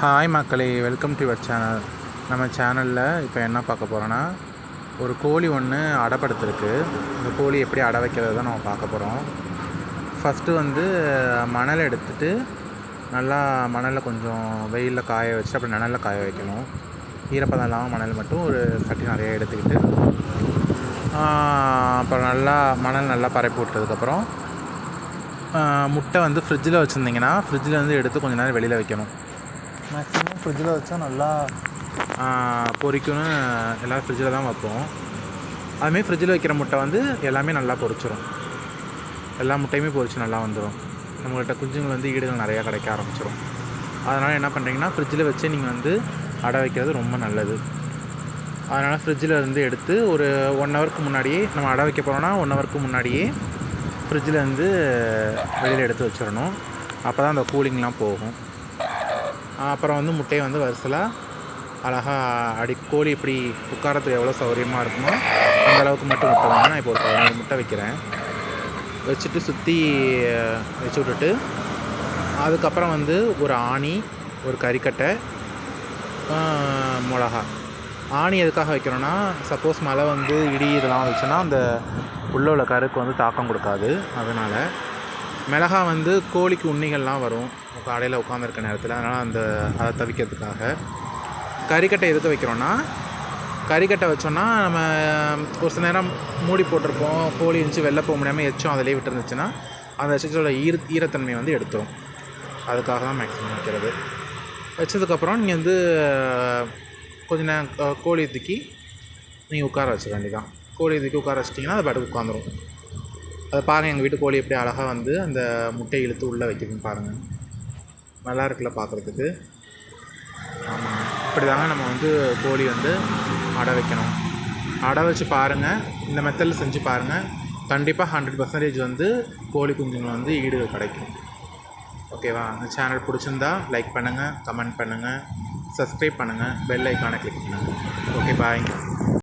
Hi மக்களே, welcome to your channel. நம்ம சேனலில் இப்போ என்ன பார்க்க போகிறோன்னா, ஒரு கோழி ஒன்று அடைப்படுத்திருக்கு. இந்த கோழி எப்படி அடை வைக்கிறது தான் நம்ம பார்க்க போகிறோம். ஃபஸ்ட்டு மணல் எடுத்துகிட்டு நல்லா மணலில் கொஞ்சம் வெயிலில் காய வச்சுட்டு அப்புறம் நிழலில் காய வைக்கணும். ஈரப்பதம் இல்லாமல் மணல் மட்டும் ஒரு சட்டி நிறைய எடுத்துக்கிட்டு அப்புறம் மணல் நல்லா பரப்பி விட்டதுக்கப்புறம் முட்டை ஃப்ரிட்ஜில் வச்சுருந்திங்கன்னா ஃப்ரிட்ஜில் எடுத்து கொஞ்சம் நேரம் வெளியில் வைக்கணும். மேக்ஸிமம் ஃப்ரிட்ஜில் வச்சா நல்லா பொரிக்கும்னு எல்லோரும் ஃப்ரிட்ஜில் தான் வைப்போம். அதுமாரி ஃப்ரிட்ஜில் வைக்கிற முட்டை எல்லாமே நல்லா பொரிச்சிடும். எல்லா முட்டையுமே பொரிச்சு நல்லா வந்துடும். நம்மள்கிட்ட குஞ்சுங்கள் ஈடுகள் நிறையா கிடைக்க ஆரம்பிச்சிடும். அதனால் என்ன பண்ணுறீங்கன்னா, ஃப்ரிட்ஜில் வச்சு நீங்கள் அடை வைக்கிறது ரொம்ப நல்லது. அதனால் ஃப்ரிட்ஜில் எடுத்து ஒரு 1 ஹவருக்கு முன்னாடியே, நம்ம அடை வைக்க போகிறோன்னா 1 ஹவருக்கு முன்னாடியே ஃப்ரிட்ஜில் வெளியில் எடுத்து வச்சிடணும். அப்போ தான் அந்த கூலிங்லாம் போகும். அப்புறம் முட்டையை வரிசலாக அழகாக கோழி இப்படி உட்காரத்துக்கு எவ்வளோ சௌகரியமாக இருக்குமோ அந்த அளவுக்கு மட்டும் முட்டை நான் இப்போ ஒரு 14 முட்டை வைக்கிறேன். வச்சுட்டு சுற்றி வச்சு விட்டுட்டு அதுக்கப்புறம் ஒரு ஆணி, ஒரு கறிக்கட்டை, மிளகா. ஆணி எதுக்காக வைக்கிறோன்னா, சப்போஸ் மழை இடி இதெல்லாம் வந்துச்சுன்னா அந்த உள்ள கருக்கு தாக்கம் கொடுக்காது. அதனால் மிளகா கோழிக்கு உண்ணிகள்லாம் வரும் காலையில் உட்காந்துருக்க நேரத்தில். அதனால் அதை தவிக்கிறதுக்காக. கறிக்கட்டை எதுக்கு வைக்கிறோன்னா, கறிக்கட்டை வச்சோன்னா நம்ம ஒரு சில நேரம் மூடி போட்டிருப்போம், கோழி வெளில போக முடியாமல் எச்சும் அதிலே விட்டுருந்துச்சுன்னா அந்த எச்சத்தோட ஈரத்தன்மை எடுத்துரும். அதுக்காக தான் மேக்ஸிமம் வைக்கிறது. வச்சதுக்கப்புறம் நீங்கள் கொஞ்சம் நேரம் கோழி தூக்கி நீங்கள் உட்கார வச்சுக்க வேண்டியதான். கோழி தூக்கி உட்கார வச்சிட்டிங்கன்னா அது பாட்டுக்கு உட்காந்துரும். அதை பாருங்கள், எங்கள் வீட்டு கோழி எப்படி அழகாக அந்த முட்டையை இழுத்து உள்ளே வைக்கிறதுன்னு பாருங்கள். நல்லா இருக்குல்ல பார்க்குறதுக்கு. ஆமாங்க, இப்படி தாங்க நம்ம கோழி அடை வைக்கணும். அடை வச்சு பாருங்கள், இந்த மெத்தடில் செஞ்சு பாருங்கள். கண்டிப்பாக 100% கோழி குஞ்சுங்கள் ஈடு கிடைக்கும். ஓகேவா? இந்த சேனல் பிடிச்சிருந்தா லைக் பண்ணுங்கள், கமெண்ட் பண்ணுங்கள், சப்ஸ்கிரைப் பண்ணுங்கள், பெல் ஐக்கானை கிளிக் பண்ணுங்கள். ஓகே, பாய்.